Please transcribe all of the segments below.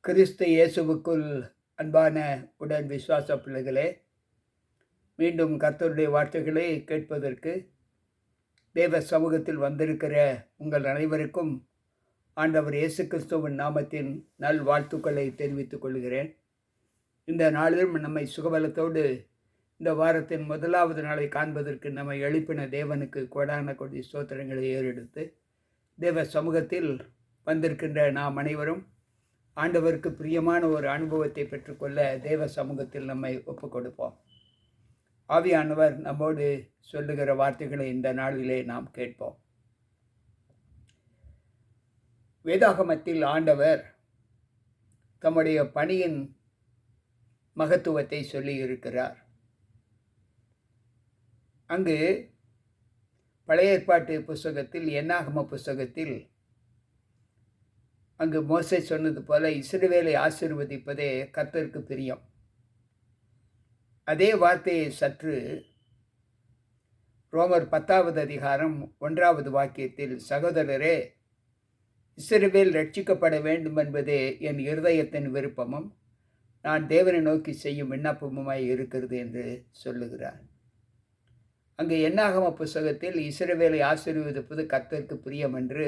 கிறிஸ்து இயேசுவுக்குள் அன்பான உடன் விசுவாச பிள்ளைகளே, மீண்டும் கர்த்தருடைய வார்த்தைகளை கேட்பதற்கு தேவ சமூகத்தில் வந்திருக்கிற உங்கள் அனைவருக்கும் ஆண்டவர் இயேசு கிறிஸ்துவின் நாமத்தின் நல் வாழ்த்துக்களை தெரிவித்துக் கொள்கிறேன். இந்த நாளிலும் நம்மை சுகபலத்தோடு இந்த வாரத்தின் முதலாவது நாளை காண்பதற்கு நம்மை எழுப்பின தேவனுக்கு கோடான கோடி ஸ்தோத்திரங்களை ஏறெடுத்து தேவ சமூகத்தில் வந்திருக்கின்ற நாம் அனைவரும் ஆண்டவருக்கு பிரியமான ஒரு அனுபவத்தை பெற்றுக்கொள்ள தேவ சமூகத்தில் நம்மை ஒப்புக் கொடுப்போம். ஆவியானவர் நம்மோடு சொல்லுகிற வார்த்தைகளை இந்த நாளிலே நாம் கேட்போம். வேதாகமத்தில் ஆண்டவர் தம்முடைய பணியின் மகத்துவத்தை சொல்லி இருக்கிறார். அங்கு பழைய ஏற்பாட்டு புஸ்தகத்தில் என்னாகம புஸ்தகத்தில் அங்கு மோசே சொன்னது போல இஸ்ரவேலை ஆசீர்வதிப்பதே கர்த்தருக்கு பிரியம். அதே வார்த்தையை சற்று ரோமர் 10வது அதிகாரம் 1வது வாக்கியத்தில், சகோதரரே, இஸ்ரவேல் ரட்சிக்கப்பட வேண்டும் என்பதே என் இருதயத்தின் விருப்பமும் நான் தேவனை நோக்கி செய்யும் விண்ணப்பமுமாய் இருக்கிறது என்று சொல்லுகிறார். அங்கு என்னாகம புஸ்தகத்தில் இஸ்ரவேலை ஆசீர்வதிப்பது கர்த்தருக்கு பிரியம் என்று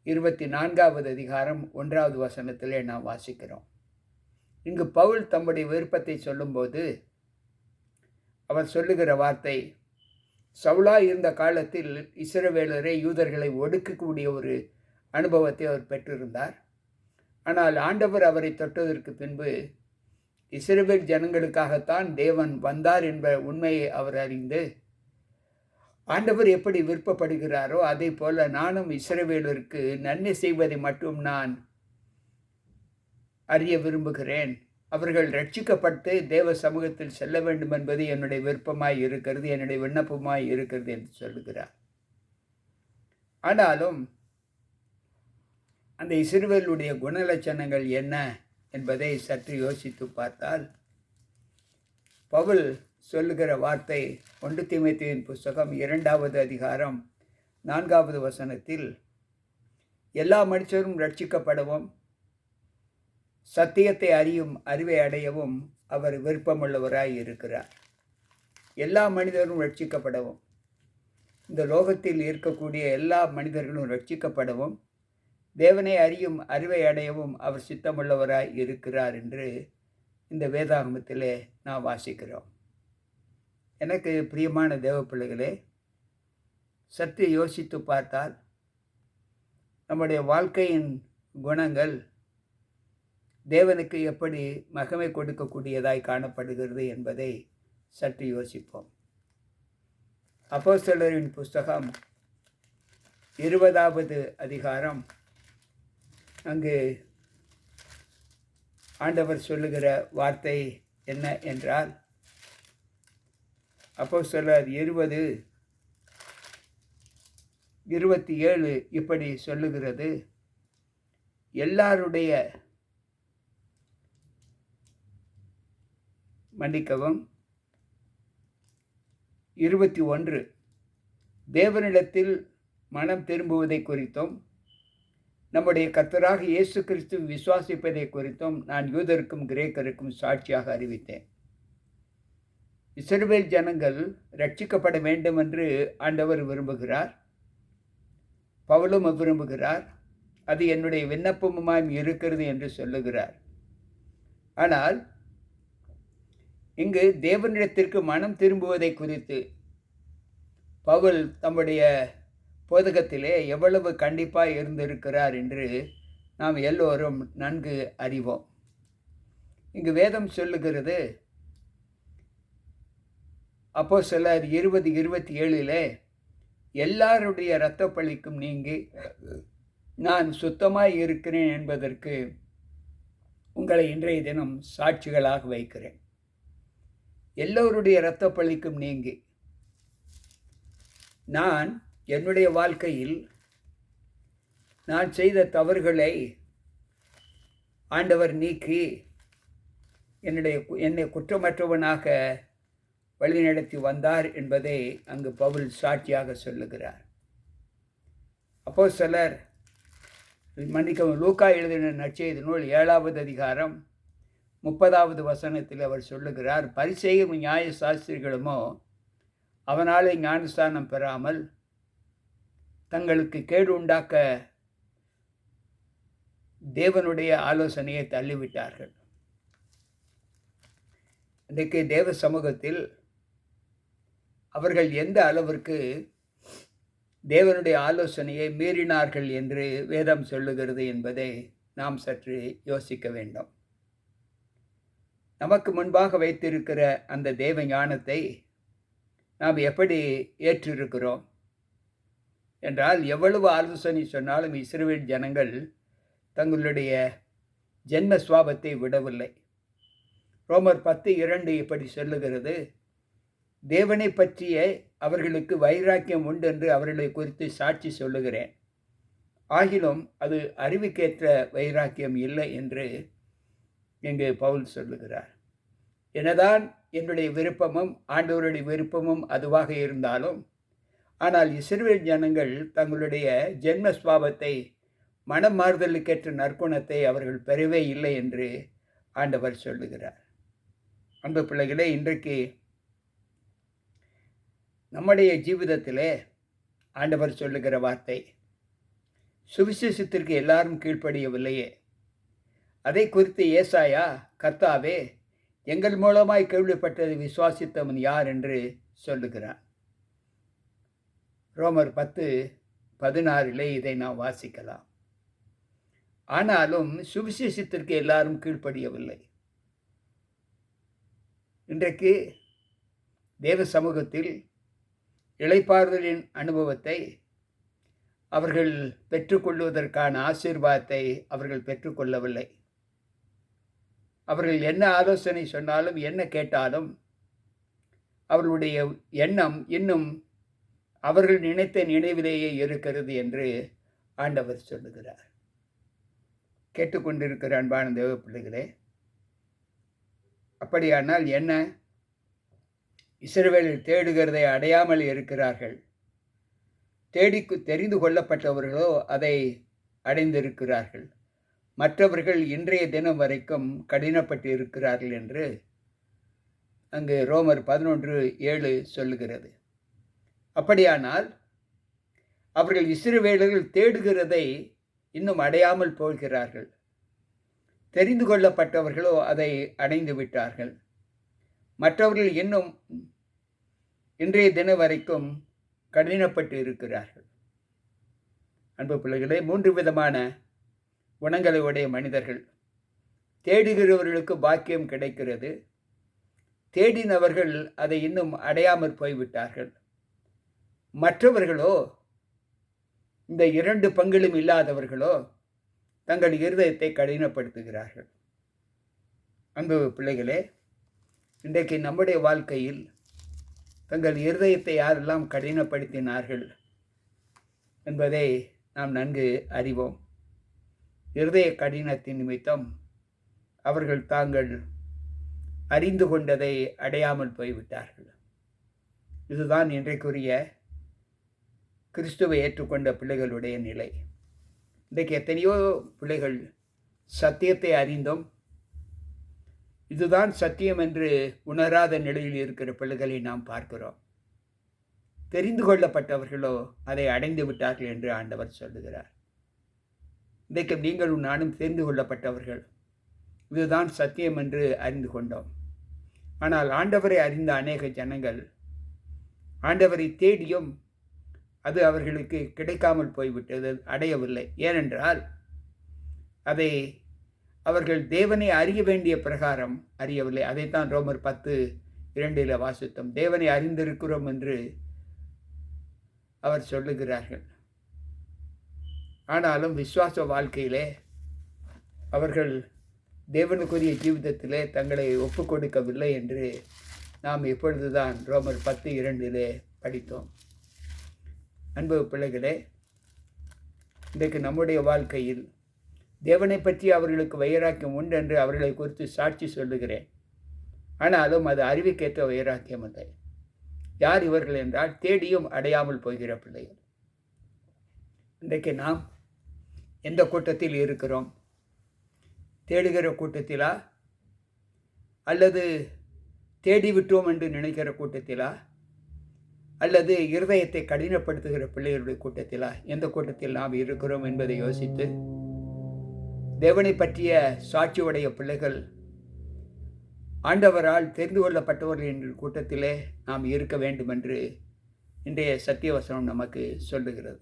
24வது அதிகாரம் 1வது வசனத்திலே நாம் வாசிக்கிறோம். இங்கு பவுல் தம்முடைய விருப்பத்தை சொல்லும்போது அவர் சொல்லுகிற வார்த்தை, சவுலாய் இருந்த காலத்தில் இஸ்ரவேலரை யூதர்களை ஒடுக்கக்கூடிய ஒரு அனுபவத்தை அவர் பெற்றிருந்தார். ஆனால் ஆண்டவர் அவரை தொட்டதற்கு பின்பு இஸ்ரவேல் ஜனங்களுக்காகத்தான் தேவன் வந்தார் என்ற உண்மையை அவர் அறிந்து, ஆண்டவர் எப்படி விருப்பப்படுகிறாரோ அதே போல நானும் இஸ்ரவேலருக்கு நன்மை செய்வதை மட்டும் நான் அறிய விரும்புகிறேன். அவர்கள் ரட்சிக்கப்பட்டு தேவ சமூகத்தில் செல்ல வேண்டும் என்பது என்னுடைய விருப்பமாய் இருக்கிறது, என்னுடைய விண்ணப்பமாய் இருக்கிறது என்று சொல்லுகிறார். ஆனாலும் அந்த இஸ்ரவேலுடைய குணலட்சணங்கள் என்ன என்பதை சற்று யோசித்து பார்த்தால், பவுல் சொல்லுகிற வார்த்தை 1 தீமோத்தேயுவின் புஸ்தகம் 2வது அதிகாரம் 4வது வசனத்தில், எல்லா மனுஷரும் ரட்சிக்கப்படவும் சத்தியத்தை அறியும் அறிவை அடையவும் அவர் விருப்பமுள்ளவராய் இருக்கிறார். எல்லா மனிதரும் ரட்சிக்கப்படவும், இந்த லோகத்தில் இருக்கக்கூடிய எல்லா மனிதர்களும் ரட்சிக்கப்படவும் தேவனை அறியும் அறிவை அடையவும் அவர் சித்தமுள்ளவராய் இருக்கிறார் என்று இந்த வேதாகமத்திலே நாம் வாசிக்கிறோம். எனக்கு பிரியமான தேவ பிள்ளைகளே, சற்று யோசித்து பார்த்தால் நம்முடைய வாழ்க்கையின் குணங்கள் தேவனுக்கு எப்படி மகிமை கொடுக்கக்கூடியதாய் காணப்படுகிறது என்பதை சற்று யோசிப்போம். அப்போஸ்தலரின் புஸ்தகம் 20வது அதிகாரம், அங்கு ஆண்டவர் சொல்லுகிற வார்த்தை என்ன என்றால், அப்போஸ்தலர் 20:27 இப்படி சொல்லுகிறது, எல்லாருடைய மன்னிக்கவும் 21 தேவனிடத்தில் மனம் திரும்புவதை குறித்தும் நம்முடைய கர்த்தராக இயேசு கிறிஸ்து விசுவாசிப்பதை குறித்தும் நான் யூதருக்கும் கிரேக்கருக்கும் சாட்சியாக அறிவித்தேன். இஸ்ரவேல் ஜனங்கள் ரட்சிக்கப்பட வேண்டும் என்று ஆண்டவர் விரும்புகிறார், பவுலும் விரும்புகிறார். அது என்னுடைய விண்ணப்பமுமாய் இருக்கிறது என்று சொல்லுகிறார். ஆனால் இங்கு தேவனிடத்திற்கு மனம் திரும்புவதை குறித்து பவுல் தம்முடைய போதகத்திலே எவ்வளவு கண்டிப்பாக இருந்திருக்கிறார் என்று நாம் எல்லோரும் நன்கு அறிவோம். இங்கு வேதம் சொல்லுகிறது, அப்போஸ்தலர் 20:27 எல்லாருடைய இரத்த பழிக்கும் நீங்கி நான் சுத்தமாய் இருக்கிறேன் என்பதற்கு உங்களை இன்றைய தினம் சாட்சிகளாக வைக்கிறேன். எல்லோருடைய இரத்த பழிக்கும் நீங்கி நான் என்னுடைய வாழ்க்கையில் நான் செய்த தவறுகளை ஆண்டவர் நீக்கி என்னை குற்றமற்றவனாக வழிநடத்தி வந்தார் என்பதை அங்கு பவுல் சாட்சியாக சொல்லுகிறார். அப்போஸ்தலர் மன்னிக்கவும், லூக்கா எழுதின நற்செய்தி நூல் 7வது அதிகாரம் 30வது வசனத்தில் அவர் சொல்லுகிறார், பரிசேயரும் நியாய சாஸ்திரிகளுமோ அவனாலே ஞானஸ்தானம் பெறாமல் தங்களுக்கு கேடு உண்டாக்க தேவனுடைய ஆலோசனையை தள்ளிவிட்டார்கள். இன்றைக்கு தேவ சமூகத்தில் அவர்கள் எந்த அளவிற்கு தேவனுடைய ஆலோசனையை மீறினார்கள் என்று வேதம் சொல்லுகிறது என்பதை நாம் சற்று யோசிக்க வேண்டும். நமக்கு முன்பாக வைத்திருக்கிற அந்த தேவ ஞானத்தை நாம் எப்படி ஏற்றிருக்கிறோம் என்றால், எவ்வளவு ஆலோசனை சொன்னாலும் இஸ்ரவேல் ஜனங்கள் தங்களுடைய ஜென்ம சுவாபத்தை விடவில்லை. ரோமர் 10:2 இப்படி சொல்லுகிறது, தேவனை பற்றிய அவர்களுக்கு வைராக்கியம் உண்டு என்று அவர்களை குறித்து சாட்சி சொல்லுகிறேன், ஆகிலும் அது அறிவுக்கேற்ற வைராக்கியம் இல்லை என்று இங்கு பவுல் சொல்லுகிறார். என்னதான் என்னுடைய விருப்பமும் ஆண்டவருடைய விருப்பமும் அதுவாக இருந்தாலும், ஆனால் இஸ்ரவேல் ஜனங்கள் தங்களுடைய ஜென்ம சுவாபத்தை, மனம் மாறுதலுக்கேற்ற நற்குணத்தை அவர்கள் பெறவே இல்லை என்று ஆண்டவர் சொல்லுகிறார். அன்பு பிள்ளைகளே, இன்றைக்கு நம்முடைய ஜீவிதத்திலே ஆண்டவர் சொல்லுகிற வார்த்தை, சுவிசேஷத்திற்கு எல்லாரும் கீழ்ப்படியவில்லையே, அதை குறித்து ஏசாயா, கர்த்தாவே எங்கள் மூலமாய் கேள்விப்பட்டதை விசுவாசித்தவன் யார் என்று சொல்லுகிறான். ரோமர் 10:16 இதை நாம் வாசிக்கலாம். ஆனாலும் சுவிசேஷத்திற்கு எல்லாரும் கீழ்ப்படியவில்லை. இன்றைக்கு தேவ சமூகத்தில் இளைப்பாறுதலின் அனுபவத்தை அவர்கள் பெற்றுக்கொள்வதற்கான ஆசீர்வாதத்தை அவர்கள் பெற்றுக்கொள்ளவில்லை. அவர்கள் என்ன ஆலோசனை சொன்னாலும் என்ன கேட்டாலும் அவர்களுடைய எண்ணம் இன்னும் அவர்கள் நினைத்த நினைவிலேயே இருக்கிறது என்று ஆண்டவர் சொல்லுகிறார். கேட்டுக்கொண்டிருக்கிற அன்பான தேவ பிள்ளைகளே, அப்படியானால் என்ன? இஸ்ரவேலில் தேடுகிறதை அடையாமல் இருக்கிறார்கள். தெரிந்து கொள்ளப்பட்டவர்களோ அதை அடைந்திருக்கிறார்கள். மற்றவர்கள் இன்றைய தினம் வரைக்கும் கடினப்பட்டு இருக்கிறார்கள் என்று அங்கு ரோமர் 11:7 சொல்லுகிறது. அப்படியானால் அவர்கள் இஸ்ரவேலர்கள் தேடுகிறதை இன்னும் அடையாமல் போகிறார்கள். தெரிந்து கொள்ளப்பட்டவர்களோ அதை அடைந்து விட்டார்கள். மற்றவர்கள் இன்னும் இன்றைய தினம் வரைக்கும் கடினப்பட்டு இருக்கிறார்கள். அன்பு பிள்ளைகளே, 3 விதமான குணங்களை உடைய மனிதர்கள். தேடுகிறவர்களுக்கு பாக்கியம் கிடைக்கிறது. தேடினவர்கள் அதை இன்னும் அடையாமல் போய்விட்டார்கள். மற்றவர்களோ, இந்த 2 பங்கிலும் இல்லாதவர்களோ தங்கள் இருதயத்தை கடினப்படுத்துகிறார்கள். அன்பு பிள்ளைகளே, இன்றைக்கு நம்முடைய வாழ்க்கையில் தங்கள் இருதயத்தை யாரெல்லாம் கடினப்படுத்தினார்கள் என்பதை நாம் நன்கு அறிவோம். இருதய கடினத்தின் நிமித்தம் அவர்கள் தாங்கள் அறிந்து கொண்டதை அடையாமல் போய்விட்டார்கள். இதுதான் இன்றைக்குரிய கிறிஸ்துவை ஏற்றுக்கொண்ட பிள்ளைகளுடைய நிலை. இன்றைக்கு எத்தனையோ பிள்ளைகள் சத்தியத்தை அறிந்தும் இதுதான் சத்தியம் என்று உணராத நிலையில் இருக்கிற பிள்ளைகளை நாம் பார்க்கிறோம். தெரிந்து கொள்ளப்பட்டவர்களோ அதை அடைந்து விட்டார்கள் என்று ஆண்டவர் சொல்லுகிறார். இன்றைக்கு நீங்களும் நானும் தெரிந்து கொள்ளப்பட்டவர்கள். இதுதான் சத்தியம் என்று அறிந்து கொண்டோம். ஆனால் ஆண்டவரை அறிந்த அநேக ஜனங்கள் ஆண்டவரை தேடியும் அது அவர்களுக்கு கிடைக்காமல் போய்விட்டது, அடையவில்லை. ஏனென்றால் அதை அவர்கள் தேவனை அறிய வேண்டிய பிரகாரம் அறியவில்லை. அதைத்தான் ரோமர் 10:2 வாசித்தோம். தேவனை அறிந்திருக்கிறோம் என்று அவர் சொல்லுகிறார்கள். ஆனாலும் விசுவாச வாழ்க்கையிலே அவர்கள் தேவனுக்குரிய ஜீவிதத்திலே தங்களை ஒப்பு கொடுக்கவில்லை என்று நாம் இப்பொழுதுதான் ரோமர் 10:2 படித்தோம். அன்பு பிள்ளைகளே, இன்றைக்கு நம்முடைய வாழ்க்கையில் தேவனை பற்றி அவர்களுக்கு வைராக்கியம் உண்டு என்று அவர்களை குறித்து சாட்சி சொல்லுகிறேன். ஆனாலும் அது அறிவுக்கேற்ற வைராக்கியம் இல்லை. யார் இவர்கள் என்றால், தேடியும் அடையாமல் போகிற பிள்ளைகள். இன்றைக்கு நாம் எந்த கூட்டத்தில் இருக்கிறோம்? தேடுகிற கூட்டத்திலா, அல்லது தேடிவிட்டோம் என்று நினைக்கிற கூட்டத்திலா, அல்லது இருதயத்தை கடினப்படுத்துகிற பிள்ளைகளுடைய கூட்டத்திலா? எந்த கூட்டத்தில் நாம் இருக்கிறோம் என்பதை யோசித்து, தேவனை பற்றிய சாட்சி உடைய பிள்ளைகள், ஆண்டவரால் தெரிந்து கொள்ளப்பட்டவர்கள் என்ற கூட்டத்திலே நாம் இருக்க வேண்டும் என்று இன்றைய சத்தியவசனம் நமக்கு சொல்லுகிறது.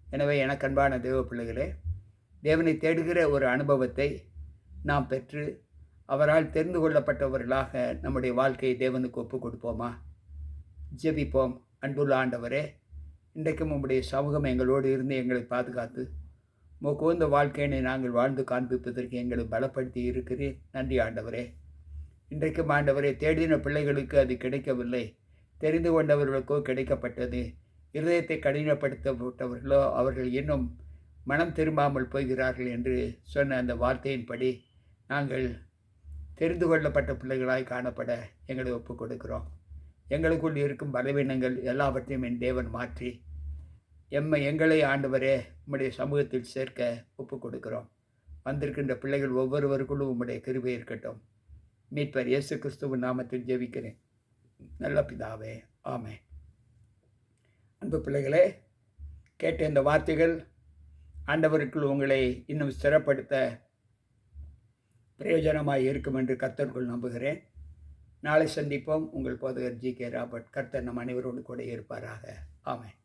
எனவே எனக்கு அன்பான தேவ பிள்ளைகளே, தேவனை தேடுகிற ஒரு அனுபவத்தை நாம் பெற்று அவரால் தெரிந்து கொள்ளப்பட்டவர்களாக நம்முடைய வாழ்க்கையை தேவனுக்கு ஒப்புக் கொடுப்போமா? ஜெபிப்போம். அன்புள்ள ஆண்டவரே, இன்றைக்கும் உம்முடைய சமூகம் எங்களோடு இருந்து எங்களை பாதுகாத்து உமக்குந்த வாழ்க்கையினை நாங்கள் வாழ்ந்து காண்பிப்பதற்கு எங்களை பலப்படுத்தி இருக்கிறீர். நன்றி ஆண்டவரே. இன்றைக்கும் ஆண்டவரே, தேடின பிள்ளைகளுக்கு அது கிடைக்கவில்லை, தெரிந்து கொண்டவர்களுக்கோ கிடைக்கப்பட்டது. இருதயத்தை கடினப்படுத்தப்பட்டவர்களோ அவர்கள் இன்னும் மனம் திரும்பாமல் போகிறார்கள் என்று சொன்ன அந்த வார்த்தையின்படி நாங்கள் தெரிந்து கொள்ளப்பட்ட பிள்ளைகளாய் காணப்பட எங்களை ஒப்புக் கொடுக்கிறோம். எங்களுக்குள் இருக்கும் பலவீனங்கள் எல்லாவற்றையும் என் தேவன் மாற்றி எங்களை ஆண்டவரே உம்முடைய சமூகத்தில் சேர்க்க ஒப்புக் கொடுக்கிறோம். வந்திருக்கின்ற பிள்ளைகள் ஒவ்வொருவருக்குள்ளும் உம்முடைய கிருபை இருக்கட்டும். மீட்பர் இயேசு கிறிஸ்துவின் நாமத்தில் ஜெபிக்கிறேன் நல்ல பிதாவே, ஆமென். அன்பு பிள்ளைகளே, கேட்ட இந்த வார்த்தைகள் ஆண்டவருக்குள் உங்களை இன்னும் ஸ்திரப்படுத்த பிரயோஜனமாக இருக்கும் என்று கர்த்தருக்குள் நம்புகிறேன். நாளை சந்திப்போம். உங்கள் போதகர் ஜி.கே. ராபர்ட். கர்த்தர் நம் அனைவரோடு கூட இருப்பாராக. ஆமென்.